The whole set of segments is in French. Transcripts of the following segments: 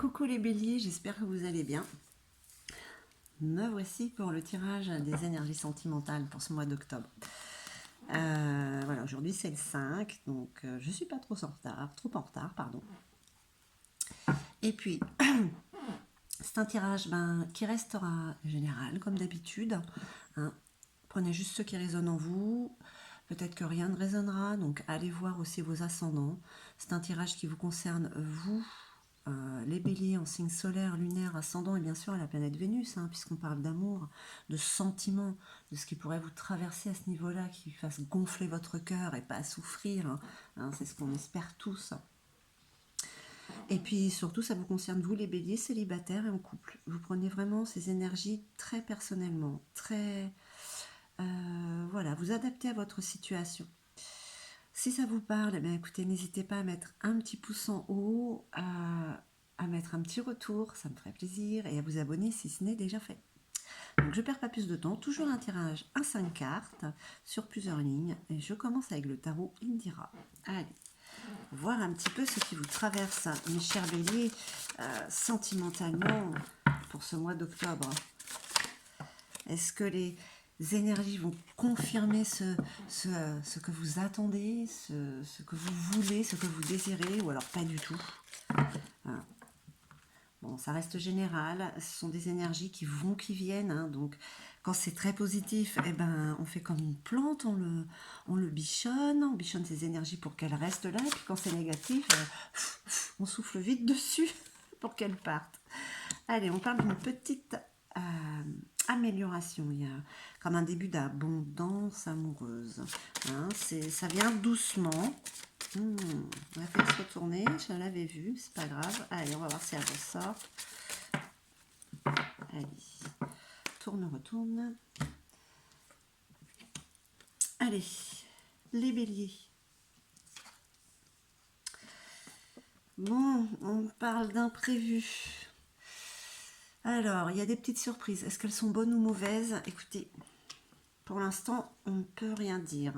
Coucou les béliers, j'espère que vous allez bien. Me voici pour le tirage des énergies sentimentales pour ce mois d'octobre. Voilà, aujourd'hui c'est le 5, donc je suis pas trop en retard, pardon. Et puis, c'est un tirage qui restera général, comme d'habitude. Hein. Prenez juste ce qui résonne en vous. Peut-être que rien ne résonnera, donc allez voir aussi vos ascendants. C'est un tirage qui vous concerne, vous, les béliers en signe solaire, lunaire, ascendant et bien sûr la planète Vénus, hein, puisqu'on parle d'amour, de sentiments, de ce qui pourrait vous traverser à ce niveau-là, qui fasse gonfler votre cœur et pas souffrir. Hein, c'est ce qu'on espère tous. Et puis surtout, ça vous concerne vous les béliers célibataires et en couple. Vous prenez vraiment ces énergies très personnellement, très... voilà, vous adaptez à votre situation. Si ça vous parle, eh bien, écoutez, n'hésitez pas à mettre un petit pouce en haut, à mettre un petit retour, ça me ferait plaisir, et à vous abonner si ce n'est déjà fait. Donc je ne perds pas plus de temps, toujours un tirage à 5 cartes sur plusieurs lignes, et je commence avec le tarot Indira. Allez, voir un petit peu ce qui vous traverse, mes chers béliers, sentimentalement pour ce mois d'octobre. Est-ce que les énergies vont confirmer ce que vous attendez, ce que vous voulez, ce que vous désirez, ou alors pas du tout? Voilà. Bon, ça reste général, ce sont des énergies qui vont, qui viennent, hein, donc quand c'est très positif, eh ben, on fait comme une plante, on bichonne ces énergies pour qu'elles restent là, et puis quand c'est négatif, on souffle vite dessus pour qu'elles partent. Allez, on parle d'une petite amélioration. Il y a comme un début d'abondance amoureuse. Hein, ça vient doucement. On va faire se retourner. Je l'avais vu, c'est pas grave. Allez, on va voir si elle ressort. Allez, tourne, retourne. Allez, les béliers. Bon, on parle d'imprévu. Alors, il y a des petites surprises. Est-ce qu'elles sont bonnes ou mauvaises? Écoutez, pour l'instant, on ne peut rien dire.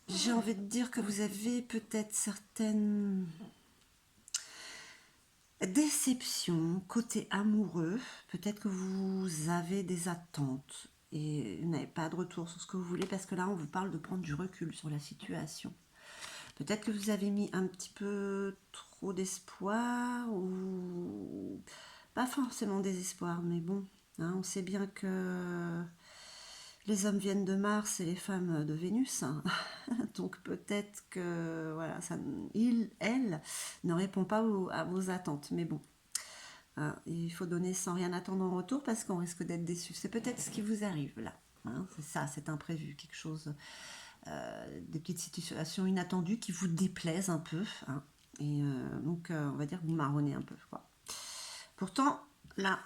J'ai envie de dire que vous avez peut-être certaines déceptions côté amoureux. Peut-être que vous avez des attentes et vous n'avez pas de retour sur ce que vous voulez, parce que là, on vous parle de prendre du recul sur la situation. Peut-être que vous avez mis un petit peu trop d'espoir, ou pas forcément désespoir, mais bon, hein, on sait bien que les hommes viennent de Mars et les femmes de Vénus, hein. Donc peut-être que voilà, elle ne répond pas à vos attentes, mais bon, il faut donner sans rien attendre en retour, parce qu'on risque d'être déçu. C'est peut-être ce qui vous arrive là, hein, c'est ça, c'est imprévu, quelque chose, des petites situations inattendues qui vous déplaisent un peu, hein, et donc on va dire que vous marronnez un peu, quoi. Pourtant, là,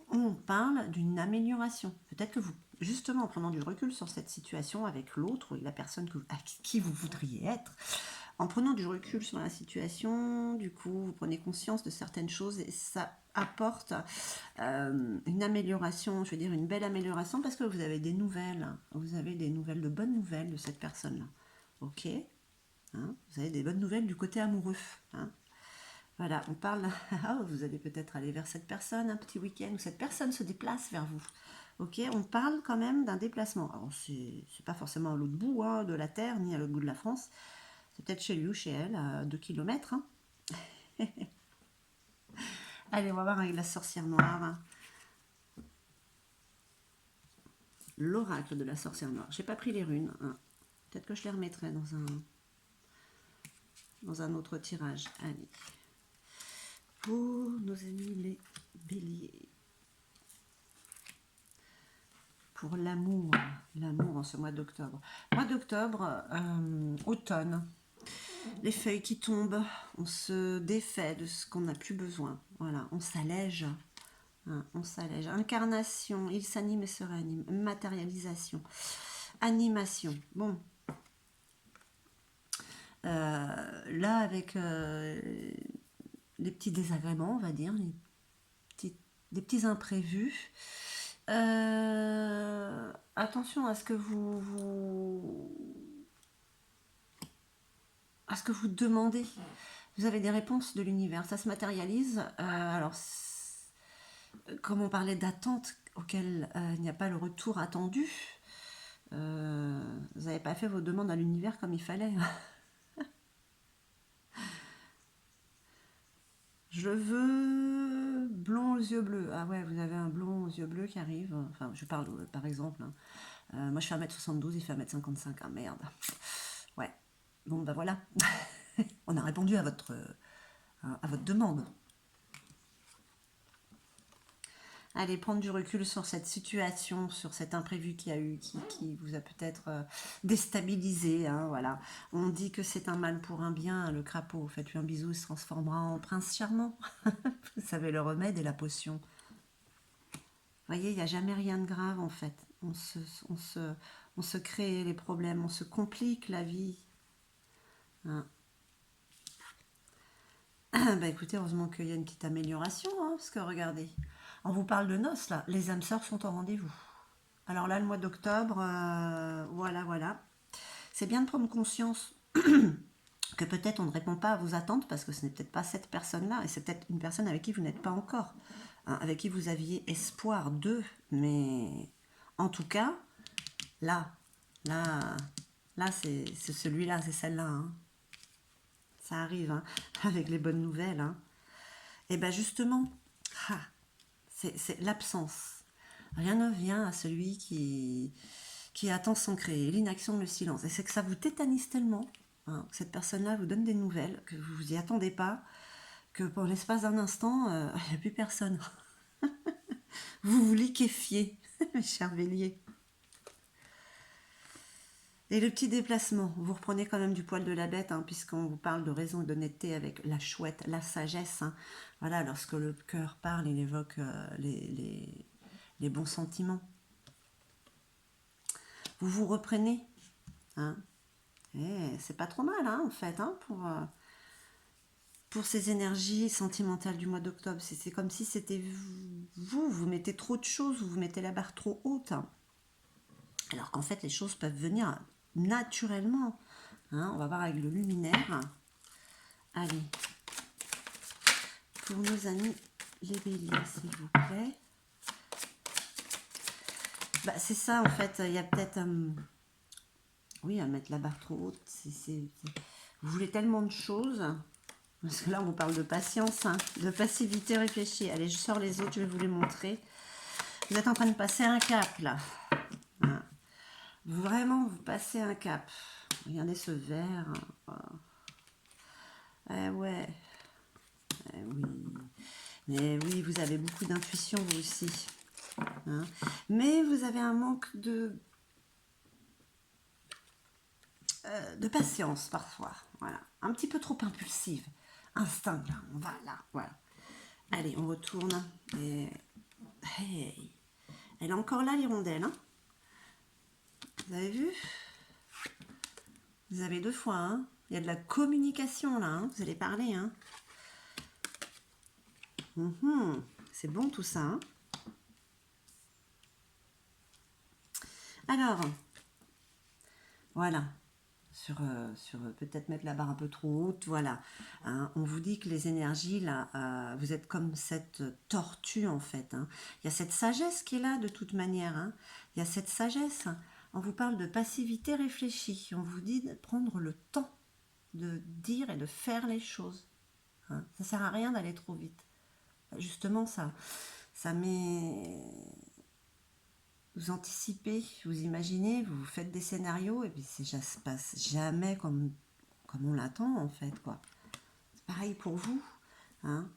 on parle d'une amélioration. Peut-être que vous, justement, en prenant du recul sur cette situation avec l'autre, ou la personne avec qui vous voudriez être, en prenant du recul sur la situation, du coup, vous prenez conscience de certaines choses, et ça apporte une amélioration, je veux dire une belle amélioration, parce que vous avez des nouvelles, de bonnes nouvelles de cette personne-là. Ok, hein, vous avez des bonnes nouvelles du côté amoureux, hein. Voilà, on parle, vous allez peut-être aller vers cette personne un petit week-end, ou cette personne se déplace vers vous. Ok, on parle quand même d'un déplacement. Alors, c'est pas forcément à l'autre bout, hein, de la Terre, ni à l'autre bout de la France. C'est peut-être chez lui ou chez elle, à 2 kilomètres. Hein. Allez, on va voir avec la sorcière noire. L'oracle de la sorcière noire. J'ai pas pris les runes. Hein. Peut-être que je les remettrai dans un autre tirage. Allez. Pour nos amis les béliers. Pour l'amour en ce mois d'octobre. Mois d'octobre, automne. Les feuilles qui tombent, on se défait de ce qu'on n'a plus besoin. Voilà, on s'allège. Hein, on s'allège. Incarnation, il s'anime et se réanime. Matérialisation. Animation. Bon. Là, avec les petits désagréments, on va dire, des petits imprévus. Attention à ce que vous demandez. Vous avez des réponses de l'univers, ça se matérialise. Alors, comme on parlait d'attente auquel il n'y a pas le retour attendu, vous n'avez pas fait vos demandes à l'univers comme il fallait. Je veux blond aux yeux bleus. Ah ouais, vous avez un blond aux yeux bleus qui arrive. Enfin, je parle par exemple, hein. Moi, je fais 1m72, il fait 1m55. Ah merde. Ouais. Bon, bah voilà. On a répondu à votre demande. Allez, prendre du recul sur cette situation, sur cet imprévu qu'il y a eu, qui vous a peut-être déstabilisé, hein, voilà. On dit que c'est un mal pour un bien, le crapaud. Faites-lui un bisou, il se transformera en prince charmant. Vous savez le remède et la potion. Vous voyez, il n'y a jamais rien de grave en fait. On se crée les problèmes, on se complique la vie. Hein. Bah écoutez, heureusement qu'il y a une petite amélioration, hein, parce que regardez, on vous parle de noces là, les âmes sœurs sont au rendez-vous. Alors là, le mois d'octobre, voilà. C'est bien de prendre conscience que peut-être on ne répond pas à vos attentes parce que ce n'est peut-être pas cette personne-là, et c'est peut-être une personne avec qui vous n'êtes pas encore, hein, avec qui vous aviez espoir d'eux, mais en tout cas, là, là, là, c'est celui-là, c'est celle-là, hein. Ça arrive, hein, avec les bonnes nouvelles, hein. Et bien justement, ah, c'est l'absence. Rien ne vient à celui qui attend sans créer, l'inaction, le silence. Et c'est que ça vous tétanise tellement, hein, que cette personne-là vous donne des nouvelles, que vous vous y attendez pas, que pour l'espace d'un instant, il n'y a plus personne. Vous vous liquéfiez, mes chers béliers. Et le petit déplacement, vous reprenez quand même du poil de la bête, hein, puisqu'on vous parle de raison et d'honnêteté avec la chouette, la sagesse. Hein. Voilà, lorsque le cœur parle, il évoque les bons sentiments. Vous vous reprenez. Hein. Et c'est pas trop mal, hein, en fait, hein, pour ces énergies sentimentales du mois d'octobre. C'est comme si c'était vous mettez trop de choses, vous mettez la barre trop haute. Hein. Alors qu'en fait, les choses peuvent venir naturellement. Hein. On va voir avec le luminaire. Allez, pour nos amis les béliers, s'il vous plaît. Bah, c'est ça, en fait, il y a peut-être... oui, à mettre la barre trop haute. Vous voulez tellement de choses. Parce que là, on vous parle de patience, hein, de passivité réfléchie. Allez, je sors les autres, je vais vous les montrer. Vous êtes en train de passer un cap, là. Hein. Vraiment, vous passez un cap. Regardez ce verre. Eh ouais. Eh oui. Mais oui, vous avez beaucoup d'intuition, vous aussi. Hein. Mais vous avez un manque de patience, parfois. Voilà. Un petit peu trop impulsive. Instinct, là. On va là. Voilà. Allez, on retourne. Et... Hey. Elle est encore là, l'hirondelle. Hein. Vous avez vu? Vous avez deux fois. Hein. Il y a de la communication, là. Hein. Vous allez parler. Hein. C'est bon, tout ça. Hein. Alors, voilà. Sur peut-être mettre la barre un peu trop haute, voilà. Hein, on vous dit que les énergies, là, vous êtes comme cette tortue, en fait. Hein. Il y a cette sagesse qui est là, de toute manière. Hein. Il y a cette sagesse. On vous parle de passivité réfléchie. On vous dit de prendre le temps de dire et de faire les choses. Hein. Ça ne sert à rien d'aller trop vite. Justement, ça met... Vous anticipez, vous imaginez, vous faites des scénarios et puis ça se passe jamais comme on l'attend en fait, quoi. C'est pareil pour vous, hein,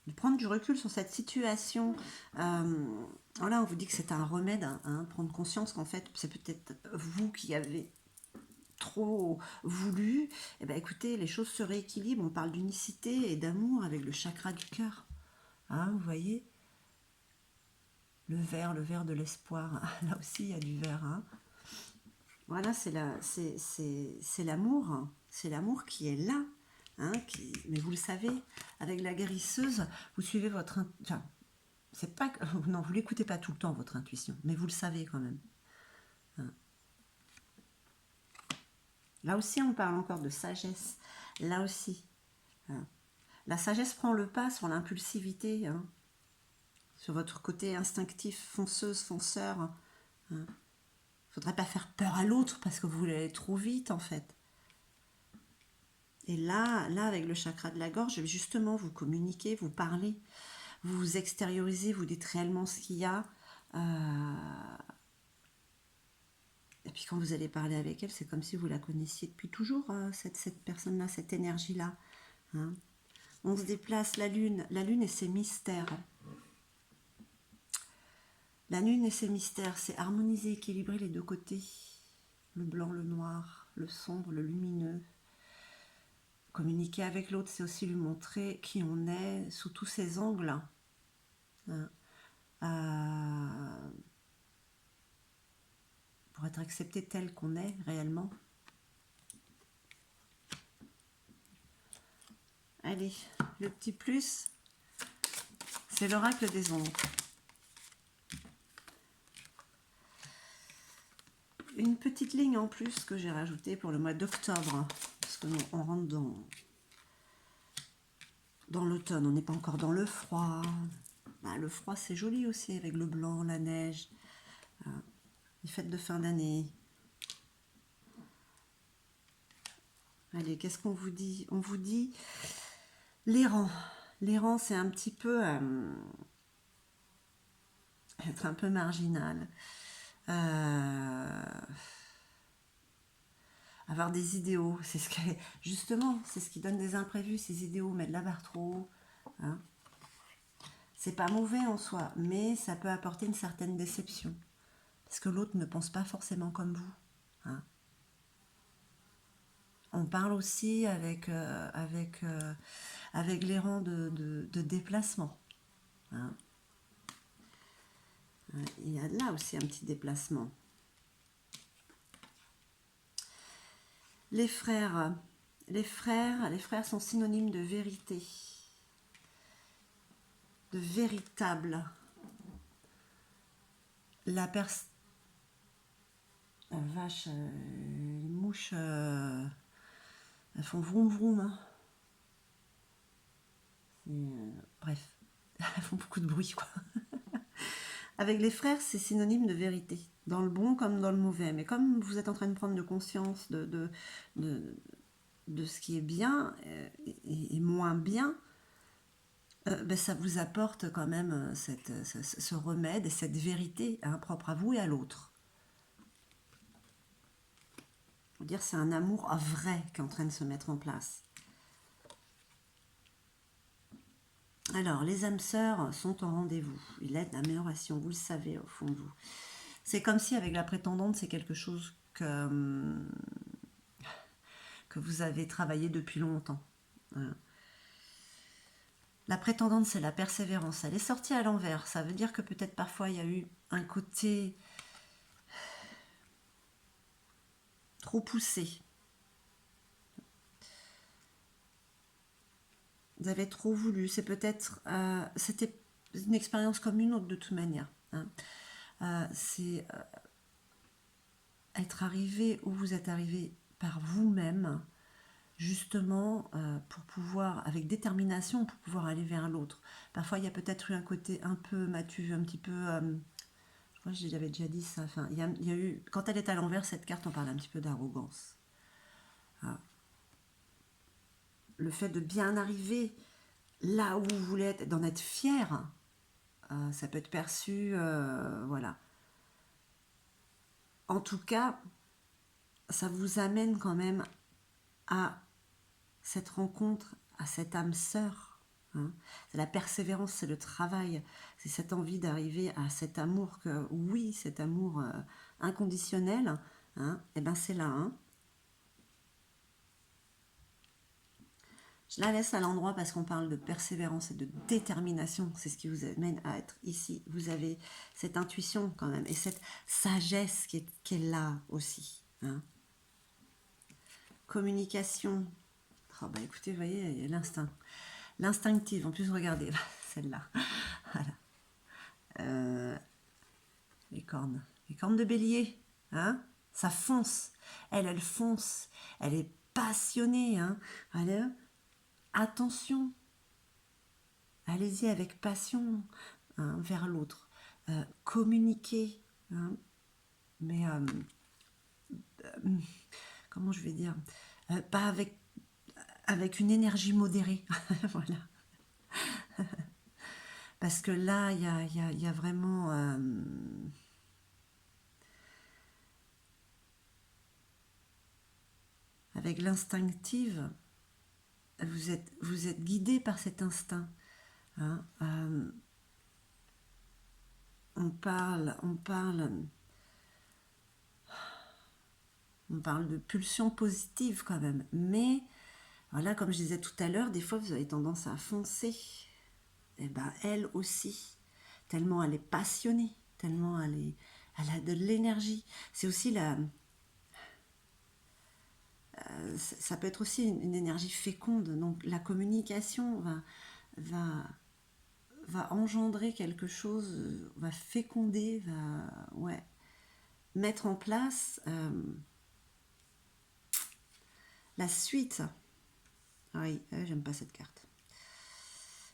de prendre du recul sur cette situation. Voilà, on vous dit que c'est un remède, hein, prendre conscience qu'en fait c'est peut-être vous qui avez trop voulu. Et ben écoutez, les choses se rééquilibrent. On parle d'unicité et d'amour avec le chakra du cœur. Hein, vous voyez, le verre de l'espoir. Là aussi, il y a du verre. Hein. Voilà, c'est l'amour. Hein. C'est l'amour qui est là. Hein, mais vous le savez, avec la guérisseuse, vous suivez votre... Enfin, c'est pas que... Non, vous l'écoutez pas tout le temps, votre intuition. Mais vous le savez quand même. Hein. Là aussi, on parle encore de sagesse. Là aussi. Hein. La sagesse prend le pas sur l'impulsivité, hein, sur votre côté instinctif, fonceuse, fonceur. Hein. Il ne faudrait pas faire peur à l'autre parce que vous voulez aller trop vite en fait. Et là, avec le chakra de la gorge, justement, vous communiquez, vous parlez, vous vous extériorisez, vous dites réellement ce qu'il y a. Et puis quand vous allez parler avec elle, c'est comme si vous la connaissiez depuis toujours, cette personne-là, cette énergie-là. Hein. On se déplace, la lune et ses mystères. La lune et ses mystères, c'est harmoniser, équilibrer les deux côtés. Le blanc, le noir, le sombre, le lumineux. Communiquer avec l'autre, c'est aussi lui montrer qui on est sous tous ses angles. Hein. Pour être accepté tel qu'on est réellement. Allez, le petit plus, c'est l'oracle des ombres. Une petite ligne en plus que j'ai rajoutée pour le mois d'octobre, parce qu'on rentre dans l'automne, on n'est pas encore dans le froid. Bah, le froid, c'est joli aussi, avec le blanc, la neige, les fêtes de fin d'année. Allez, qu'est-ce qu'on vous dit? On vous dit l'errant. L'errant, c'est un petit peu être un peu marginal. Avoir des idéaux, c'est ce qui justement, c'est ce qui donne des imprévus, ces idéaux, mettre la barre trop haut. Hein. C'est pas mauvais en soi, mais ça peut apporter une certaine déception. Parce que l'autre ne pense pas forcément comme vous. Hein. On parle aussi avec les rangs de déplacement. Hein. Il y a là aussi un petit déplacement. Les frères sont synonymes de vérité, de véritable. La personne... vache, les mouches, elles font vroom vroom. Hein. Bref, elles font beaucoup de bruit, quoi. Avec les frères, c'est synonyme de vérité, dans le bon comme dans le mauvais. Mais comme vous êtes en train de prendre de conscience de ce qui est bien et moins bien, ben ça vous apporte quand même ce remède et cette vérité hein, propre à vous et à l'autre. Dire c'est un amour vrai qui est en train de se mettre en place. Alors, les âmes sœurs sont en rendez-vous. Il aide l'amélioration, vous le savez au fond de vous. C'est comme si avec la prétendante, c'est quelque chose que vous avez travaillé depuis longtemps. Voilà. La prétendante, c'est la persévérance. Elle est sortie à l'envers. Ça veut dire que peut-être parfois il y a eu un côté trop poussé. Vous avez trop voulu. C'est peut-être... c'était une expérience comme une autre de toute manière. Hein. C'est être arrivé où vous êtes arrivé par vous-même, justement pour pouvoir, avec détermination, pour pouvoir aller vers l'autre. Parfois, il y a peut-être eu un côté un peu matu, un petit peu... je crois que j'avais déjà dit ça. Enfin, il y a eu, quand elle est à l'envers, cette carte, on parle un petit peu d'arrogance. Ah. Le fait de bien arriver là où vous voulez être, d'en être fier, ça peut être perçu, voilà. En tout cas, ça vous amène quand même à cette rencontre, à cette âme sœur. Hein. C'est la persévérance, c'est le travail, c'est cette envie d'arriver à cet amour que, oui, cet amour inconditionnel, hein, et ben c'est là. Hein. Je la laisse à l'endroit parce qu'on parle de persévérance et de détermination. C'est ce qui vous amène à être ici. Vous avez cette intuition quand même et cette sagesse qui est là aussi. Hein. Communication. Oh bah écoutez, vous voyez, il y a l'instinct. L'instinctive, en plus, regardez, celle-là. Voilà. Les cornes. Les cornes de bélier. Hein. Ça fonce. Elle fonce. Elle est passionnée. Hein. Elle attention, allez-y avec passion, hein, vers l'autre. Communiquez, hein, mais comment je vais dire, pas avec une énergie modérée. Voilà. Parce que là, il y a vraiment... avec l'instinctive, vous êtes guidé par cet instinct. Hein, on parle de pulsions positives quand même, mais voilà, comme je disais tout à l'heure, des fois vous avez tendance à foncer. Et ben elle aussi, tellement elle est passionnée, tellement elle a de l'énergie. C'est aussi ça peut être aussi une énergie féconde. Donc la communication va engendrer quelque chose, va féconder, ouais, mettre en place la suite. Ah oui, j'aime pas cette carte.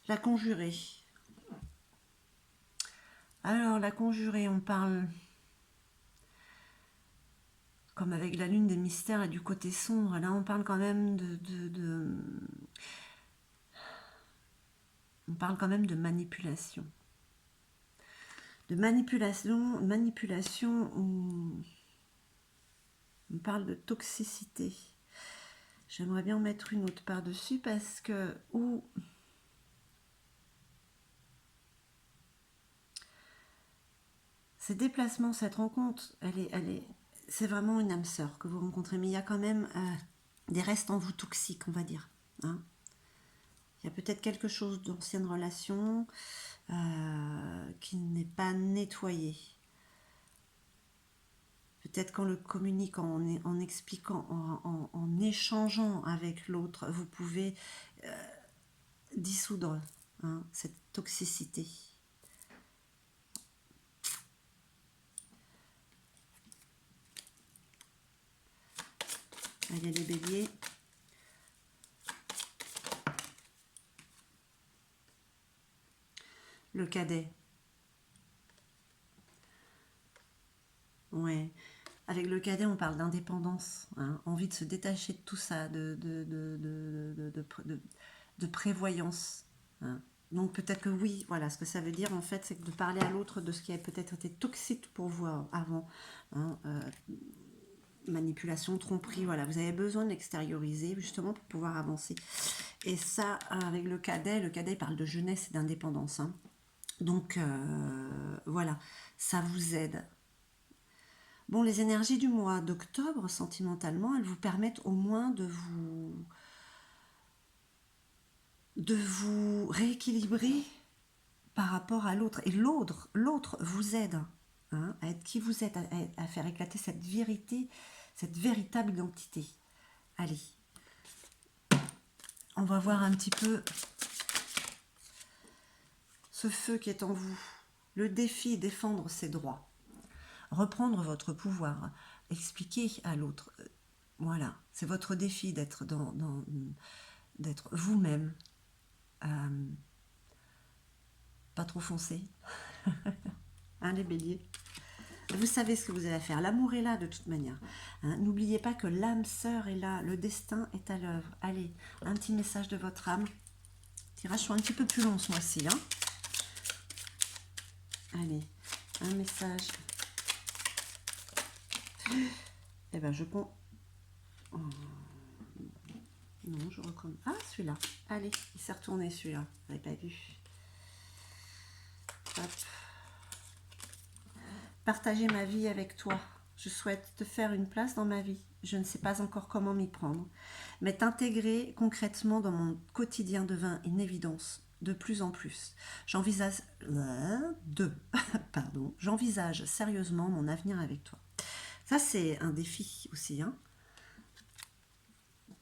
La conjurée. Alors, la conjurée, on parle, comme avec la lune des mystères et du côté sombre, là on parle quand même on parle quand même de manipulation. De manipulation où on parle de toxicité. J'aimerais bien en mettre une autre par-dessus parce que ces déplacements, cette rencontre, c'est vraiment une âme sœur que vous rencontrez, mais il y a quand même des restes en vous toxiques, on va dire. Hein. Il y a peut-être quelque chose d'ancienne relation qui n'est pas nettoyé. Peut-être qu'en le communiquant, en expliquant, en échangeant avec l'autre, vous pouvez dissoudre cette toxicité. Allez les béliers. Le cadet. Ouais. Avec le cadet, on parle d'indépendance, hein, envie de se détacher de tout ça, de prévoyance. Hein. Donc peut-être que oui, voilà, ce que ça veut dire en fait, c'est que de parler à l'autre de ce qui a peut-être été toxique pour vous avant. Hein, manipulation, tromperie, voilà, vous avez besoin de l'extérioriser justement pour pouvoir avancer. Et ça, avec le cadet parle de jeunesse et d'indépendance. Hein. Donc voilà, ça vous aide. Bon, les énergies du mois d'octobre, sentimentalement, elles vous permettent au moins de vous rééquilibrer par rapport à l'autre. Et l'autre vous aide à être qui vous êtes, à faire éclater cette vérité, cette véritable identité. Allez, on va voir un petit peu ce feu qui est en vous. Le défi, défendre ses droits. Reprendre votre pouvoir. Expliquer à l'autre. Voilà, c'est votre défi d'être d'être vous-même. Pas trop foncé. Hein, les béliers. Vous savez ce que vous allez faire. L'amour est là de toute manière. Hein, n'oubliez pas que l'âme sœur est là. Le destin est à l'œuvre. Allez, un petit message de votre âme. Tirage soit un petit peu plus long ce mois-ci. Hein. Allez, un message. Eh ben, je prends... Oh. Non, je recommence. Ah, celui-là. Allez, il s'est retourné celui-là. Vous n'avez pas vu. Hop. Partager ma vie avec toi. Je souhaite te faire une place dans ma vie. Je ne sais pas encore comment m'y prendre. Mais t'intégrer concrètement dans mon quotidien devint une évidence de plus en plus. J'envisage j'envisage sérieusement mon avenir avec toi. Ça, c'est un défi aussi. Hein. Vous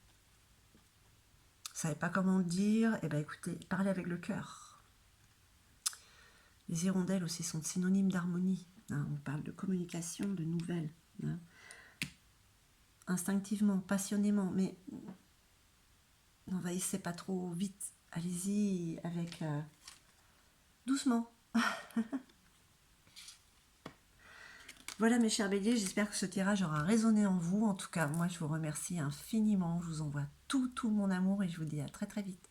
savez pas comment le dire? Eh bien, écoutez, parlez avec le cœur. Les hirondelles aussi sont synonymes d'harmonie. Hein. On parle de communication, de nouvelles. Hein. Instinctivement, passionnément, mais n'envahissez pas trop vite. Allez-y avec doucement. Voilà mes chers béliers, j'espère que ce tirage aura résonné en vous. En tout cas, moi je vous remercie infiniment. Je vous envoie tout mon amour et je vous dis à très très vite.